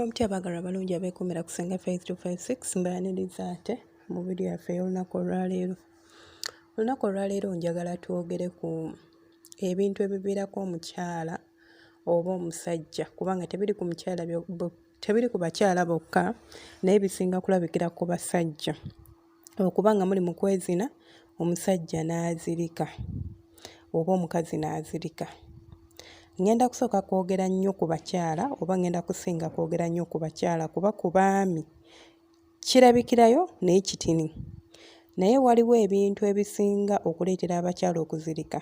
Mugamba mutya abaagala abalungi abeekuumira ku Senga 5256 mbaaniriza ate mu vidiyo yaffe y'olunaku olwaleero. Olunaku olwaleero njagala twogere ku ebintu ebiviirako omukyala oba omusajja, kubanga tebiri ku bakyala bokka naye bisinga kulabikira ku basajja. Okubanga muli mu kwezina omusajja n'azilika oba omukazi n'azilika. Ngenda kusooka kwogera nnyo ku bakyala oba ngenda kusinga kwogera nnyo ku bakyala kuba ku baami kirabikirayo naye kitini. Naye waliwo ebintu ebisinga okuleetera abakyala okuzirika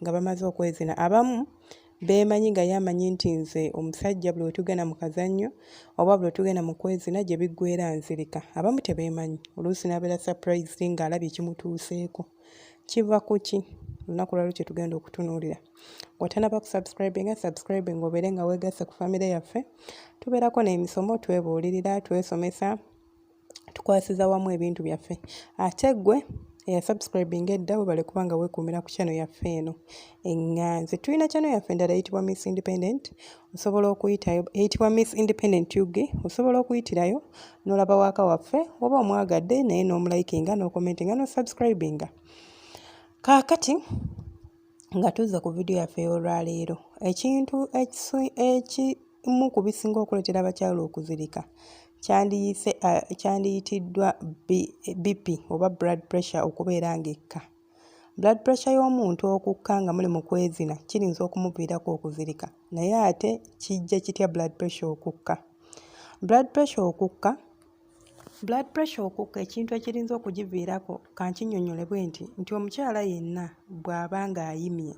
nga bamaze okwezina. Abamu beemanyi nga yamanyi nti nze omusajja buli wetugenda mu kazannyo oba buli wetugenda mu kwezina gye biggweera nzirika. Abamu tebeemanyi, oluusi n'abeera surprised ng'alabye ekimutuuseeko. Kiva ku ki? Olunaku lwaleero kye tugenda okutunuulira. Bw'otanaba kusubscribinga, subscribing obeere nga weegasse ku famire yaffe. Tubeerako n'emisomo, twebuulirira, twesomesa, tukwasiza wamu ebintu byaffe. Ate ggwe eyasubscribinga edda webale kubanga weekuumira ku channel yaffe eno eŋŋanze. Tulina channel yaffe endala eyitibwa Miss Independent, osobola okuyitayo, eyitibwa Miss Independent UG, osobola okuyitirayo n'olaba waaka waffe oba omwagadde naye n'omulayikinga n'okomentinga n'osubscribinga. Kaakati nga tuzza ku vidiyo yaffe y'olwaleero, ekintu ekimu ku bisinga okuleetera abakyala okuzirika kyandiyitiddwa BP oba blood pressure okubeera ng'ekka. Blood pressure y'omuntu okukka nga muli mu kwezina kirinza okumuviirako okuzirika, naye ate kijja kitya blood pressure okukka? Blood pressure okukka ekintu ekirinza okugiviirako kankinnyonnyole bwe nti omukyala yenna bw'aba ng'ayimye,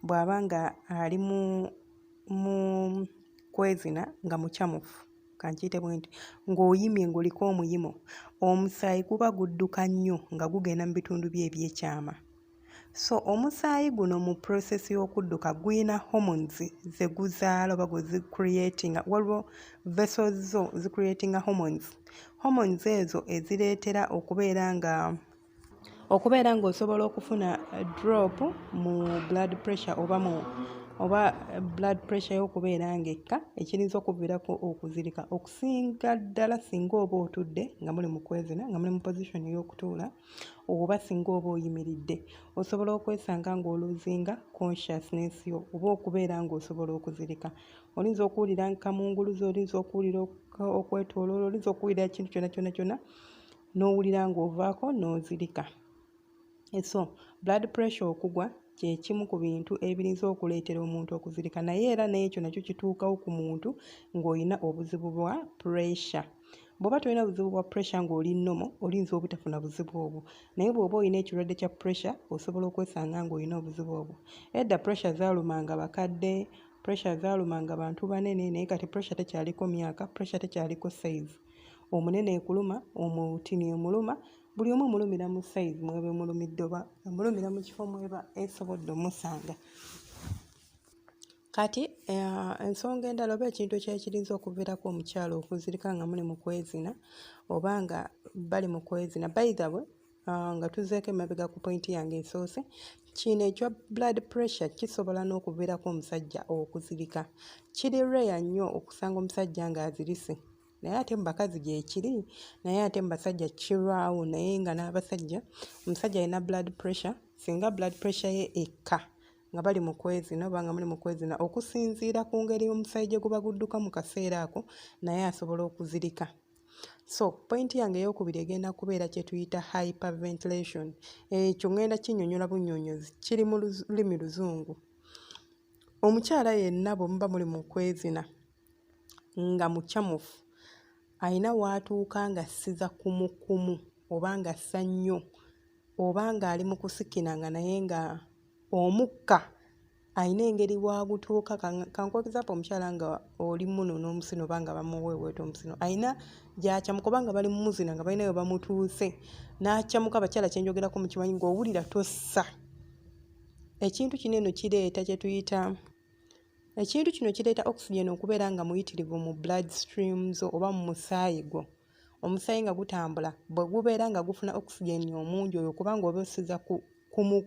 bw'aba nga ali mu kwezina nga mukyamufu, kankiyite bwe nti ng'oyimye ng'oliko omuyimo, omusaayi guba gudduka nnyo nga gugenda mu bitundu bye ebyekyama. So omusaayi guno mu process y'okudduka guyina hormones ze guzaala oba gwe zicreatinga, waliwo vessels zo zicreatinga hormones. Hormones ezo ezireetera okubeera ng'osobola okufuna drop mu blood pressure oba blood pressure y'okubeera ng'ekka, ekirinza okuviirako okuzirika okusinga ddala singa oba otudde nga muli mu kwezina, nga muli mu position y'okutuula, oba singa oba oyimiridde. Osobola okwesanga ng'oluzinga consciousness yo oba okubeera ng'osobola okuzirika. Oyinza okuwulira nkamunguluzo, oyinza okuwulira okwetooloola, oyinza okuwulira ekintu kyonna n'owulira ng'ovaako n'ozirika. So blood pressure okugwa kye kimu ku bintu ebirinza okuleetera omuntu okuzirika, naye era n'ekyo nakyo kituukawo ku muntu ng'olina obuzibu bwa pressure. Bw'oba tolina buzibu bwa pressure ng'oli nnomo, oyinza obutafuna buzibu obwo, naye bw'oba olina ekirwadde kya pressure osobola okwesanga ng'olina obuzibu obwo. Edda pressure zaalumanga bakadde, pressure zaalumanga bantu banene, naye kati pressure tekyaliko myaka, pressure tekyaliko size. Omunene ekuluma, omutini emuluma, buli omu mulumira mu size mweba emulumidde oba emulumira mu kifo mweba esobodde omusanga. Kati ensonga endala oba ekintu ekyekirinza okuviirako omukyala okuzirika nga muli mu kwezina oba nga bali mu kwezina. By the way, nga tuzzeeko emabega ku pointi yange esoose, kino ekya blood pressure kisobola n'okuviirako omusajja okuzirika. Kiri rare nnyo okusanga omusajja ng'azirise, naye ate mu bakazi gyekiri, naye ate mu basajja kirwawo. Naye nga n'abasajja, omusajja alina blood pressure, singa blood pressure ye ekka nga bali mu kwezina oba nga muli mu kwezina, okusinziira ku ngeri omusaayi gye guba gudduka mu kaseera ako, naye asobola okuzirika. So pointi yange ey'okubiri egenda kubeera kye tuyita hyperventilation. Ekyo ngenda kinnyonnyola bunnyonnyozi, kiri mu lulimi Luzungu. Omukyala yenna bwe muba muli mu kwezina nga mukyamufu, alina w'atuuka nga assiza kumukumu oba nga assa nnyo oba ng'ali mu kusikina nga naye nga omukka alina engeri w'agutuuka. Kankwegezaapo omukyala nga oli muno n'omusino oba nga bamuweeweeta omusino, alina gy'akyamuka oba nga bali mu muzina nga balina we bamutuuse n'akyamuka. Abakyala kye njogerako mukimanyi ng'owulira tossa. Ekintu kino eno kireeta kye tuyita, ekintu kino kireeta oxygen okubeera nga muyitirivu mu blood streams oba mu musaayi gwo. Omusaayi nga gutambula bwe gubeera nga gufuna oxygen omungi oyo kubanga oba osiza kumu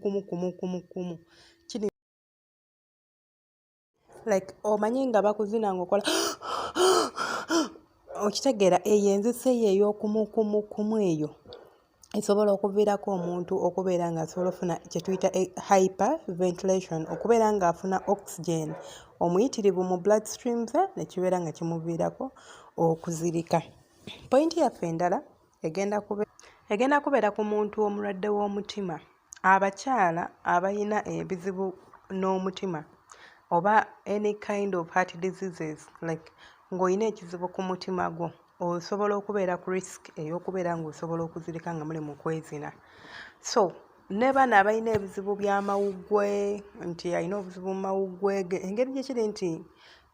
like omanyi nga bakuzina ng'okola okitegeera eyo enzise ye ey'okumukumu eyo esobola okuviirako omuntu okubeera ng'asobola okufuna kye tuyita hyperventilation, okubeera ng'afuna oxygen omuyitirivu mu blood streams nekibeera nga kimuviirako okuzirika. Pointi yaffe endala egenda kubeera ku muntu omulwadde w'omutima, abakyala abalina ebizibu n'omutima oba any kind of heart diseases like ng'olina ekizibu ku mutima gwo osobola okubeera ku risk ey'okubeera ng'osobola okuzirika nga muli mu kwezina. So ne bano abalina ebizibu by'amawuggwe nti alina obuzibu mu mawuggwe ge, engeri gye kiri nti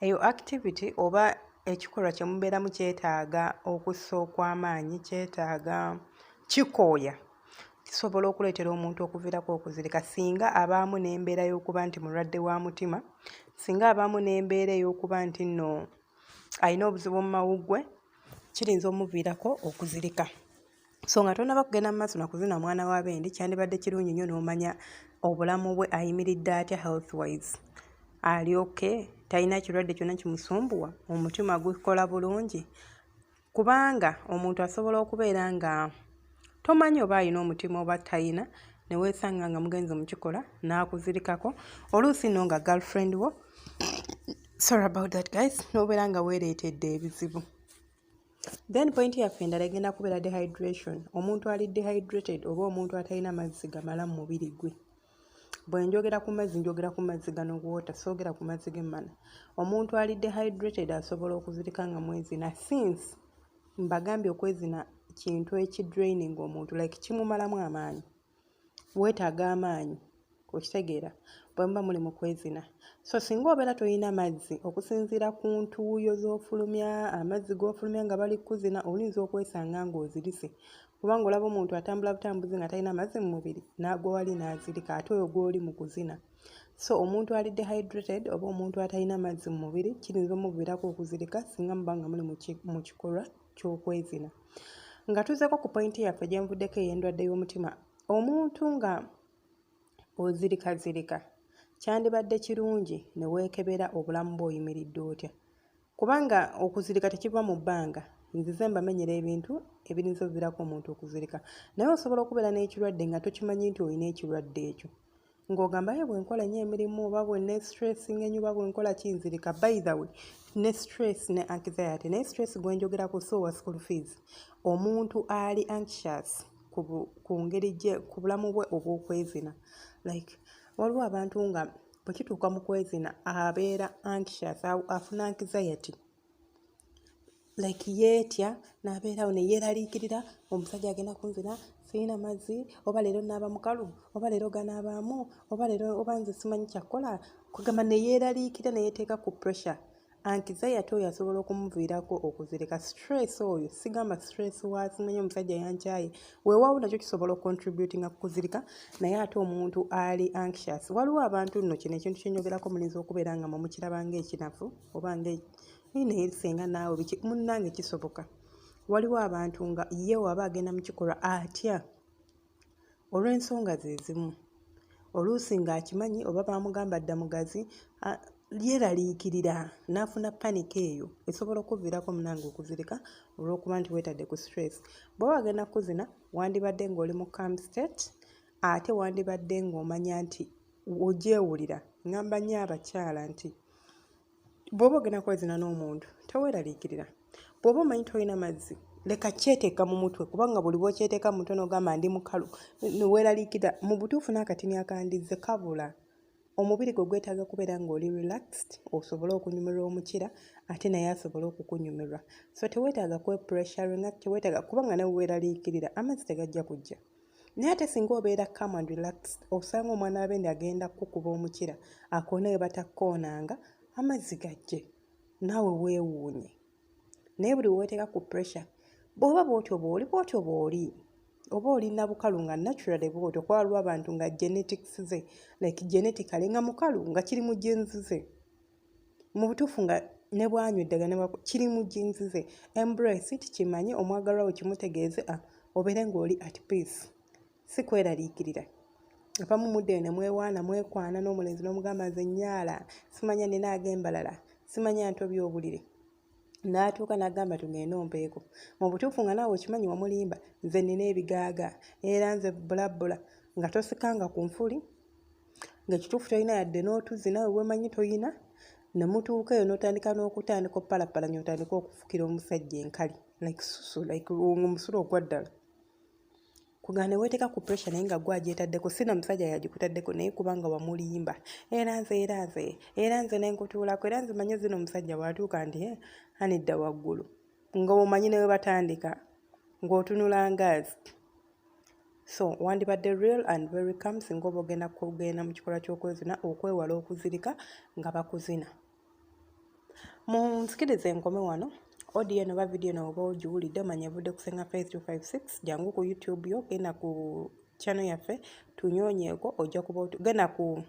eyo activity oba ekikolwa kye mubeeramu kyetaaga okussa okw'amaanyi, kyetaaga kikooya, kisobola okuleetera omuntu okuviirako okuzirika singa abaamu n'embeera y'okuba nti mulwadde wa mutima, singa abaamu n'embeera ey'okuba nti nno alina obuzibu mu mawuggwe, kirinza omuviirako okuzirika. So nga tonnaba kugenda mu maaso na kuzina mwana wa bendi, kyandibadde kirungi nnyo n'omanya obulamu bwe ayimiridde atya health wise. Ali okay? Talina kirwadde kyonna kimusumbuwa? Omutima gukola bulungi? Kubanga omuntu asobola okubeera nga tomanyi oba alina omutima oba talina, ne weesanga nga mugenzi mu kikola n'akuzirikako. Oluusi nno nga girlfriend wo, sorry about that guys, n'obeera nga weereetedde ebizibu. Then point yaffe endala egenda kubeera dehydration. Omuntu ali dehydrated oba omuntu atalina mazzi gamala mu mubiri gwe. Bwe njogera ku mazzi, njogera ku mazzi gano water, soogera ku mazzi g'emmana. Omuntu ali dehydrated asobola okuzirika nga mwezina since mbagambye okwezina kintu ekidraining omuntu, like kimumalamu amaanyi. Weetaaga amaanyi, okitegeera bwe muba muli mu kwezina. So singa obeera tolina mazzi, okusinziira ku ntuuyo z'ofulumya, amazzi g'ofulumya nga bali kuzina, oyinza okwesanga ng'ozirise. Kubanga olaba omuntu atambula butambuzi nga talina mazzi mu mubiri, n'agwa wali n'azirika, ate oyo gw'oli mu kuzina. So omuntu ali dehydrated oba omuntu atalina mazzi mu mubiri kirinza omuviirako okuzirika singa muba nga muli mu kikolwa ky'okwezina. Nga tuzeeko ku pointi yaffe gye nvuddeko ey'endwadde y'omutima, omuntu nga ozirikazirika kyandibadde kirungi ne weekebera obulamu bw'oyimiridde otya. Kubanga okuzirika tekiva mu bbanga. Nzize mbamenyera ebintu ebirinza oviirako omuntu okuzirika. Naye osobola okubeera n'ekirwadde nga tokimanyi nti olina ekirwadde ekyo. Ng'ogamba bwe nkola nnyo emirimu oba bwe ne stress ng'ennyo oba bwe nkola kinzirika. By the way, ne stress ne anxiety. Naye stress gwe njogerako so wa school fees. Omuntu ali anxious ku ngeri gye ku bulamu bwe obw'okwezina. Like waliwo abantu nga bwe kituuka mu kwezina abeera anxious, afuna anxiety. Like yeetya n'abeerawo ne yeeraliikirira, omusajja agenda kunzina, sirina mazzi, oba leero naaba mukalu, oba leero ganaabaamu, oba leero oba nze simanyi kyakukola. Kugamba ne yeeraliikira ne yeeteeka ku pressure. Anxiety oyo asobola okumuviirako okuzirika. Stress oyo, sigamba stress waasimanyi omusajja yankyaye, weewaawo nakyo kisobola okontributinga ku kuzirika, naye ate omuntu ali anxious. Waliwo abantu nno kino ekintu kye njogerako mulinza okubeera nga mukiraba ng'ekinafu oba naye senga naawe munnange kisoboka. Waliwo abantu nga ye waba agenda mu kikolwa atya olw'ensonga ze zimu. Oluusi ng'akimanyi oba baamugamba dda mugazi, yeeraliikirira n'afuna panika eyo esobola okuviirako munnange okuzirika olw'okuba nti weetadde ku stress. Bw'oba agenda kuzina wandibadde ng'oli mu calm state, ate wandibadde ng'omanya nti ogyewulira. Ngamba nnyo abakyala nti bw'oba ogenda kwezina n'omuntu teweeraliikirira. Bw'oba omanyi tolina mazzi, leka kyeteeka mu mutwe, kubanga buli bw'okyeteeka mu mutwe n'ogamba ndi mukalu ne weeraliikirira, mu butuufu n'akatini akandizze kabula. Omubiri gwe gwetaaga kubeera ng'oli relaxed, osobole okunyumirwa omukira, ate naye asobole okukunyumirwa. So teweetaaga kwepressuringa, teweetaaga kubanga nawe weeraliikirira, amazzi tegajja kujja. Naye ate singa obeera calm and relaxed, osanga omwana w'abendi agenda kukuba omukira, akoona we batakkoonanga, amazzi gajje, naawe weewuunye. Naye buli weeteeka ku pressure, bw'oba bw'otyo bw'oli, oba oli nabukalu nga naturally bw'otyo, kuba waliwo abantu nga genetics ze, like genetically nga mukalu nga kiri mu genes ze. Mu butuufu nga ne bwanywa eddagala kiri mu genes ze. Embrace it, kimanyi, omwagalwa we kimutegeeze, obeere ng'oli at peace. Si kweraliikirira. Abamu mudde ne mwewaana mwekwana n'omulenzi n'omugamba nze nnyaala, simanya nina agembalala, simanya ntobye obulire. n'atuuka n'agamba tugende ompeeko. Mu butuufu nga naawe okimanyi wamulimba, nze nina ebigaaga era nze bulabula nga tosikanga ku nfuli, ng'ekituufu tolina yadde n'otuzzi naawe wemanyi toyina, ne mutuuka eyo n'otandika n'okutandika oppalapalanya otandika okufukira omusajja enkali like susu like omusulo ogwa ddala. Kugaa ne weeteeka ku pressure naye nga gwagyeetaddeko, sina musajja yagikutaddeko naye kubanga wamulimba. Era nze nenkutuulako era nze manye zino omusajja bw'atuuka nti anidda waggulu. Nga omanyi ne we batandika ng'otunula ngaazi. So wandibadde real and very calm singa oba ogenda kugenda mu kikolwa ky'okwezina okwewala okuzirika nga bakuzina. Munsikirize nkome wano. Audio eno oba video eno oba ogiwulidde omanya evudde ku Senga Faith 256, jangu ku YouTube yo genda ku channel yaffe tunyoonyeeko ojja kuba genda ku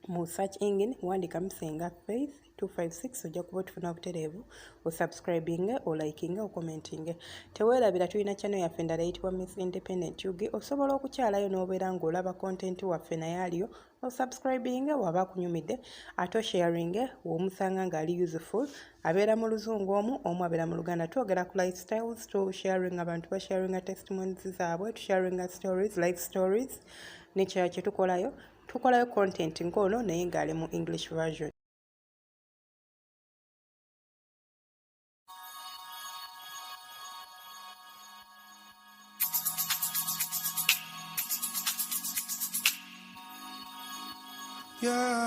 mu search engine wandikamu Senga Faith 256 ojja kuba otufuna obutereevu, osubscribinge, olikinge, okommentinge. Teweerabira tulina channel yaffe endala eyitibwa Miss Independent Yugi. Osobola okukyalayo n'obeera ng'olaba content waffe naye aliyo, osubscribinge waba akunyumidde, ate osharinge w'omusanga ng'ali useful. Abeera mu luzungu omu abeera mu Luganda. Twogera ku lifestyles, sharing abantu basharinga testimonies zaabwe, tusharinga stories, life stories, n'ekirala kye tukolayo content ng'ono naye ng'ali mu English version. Yeah.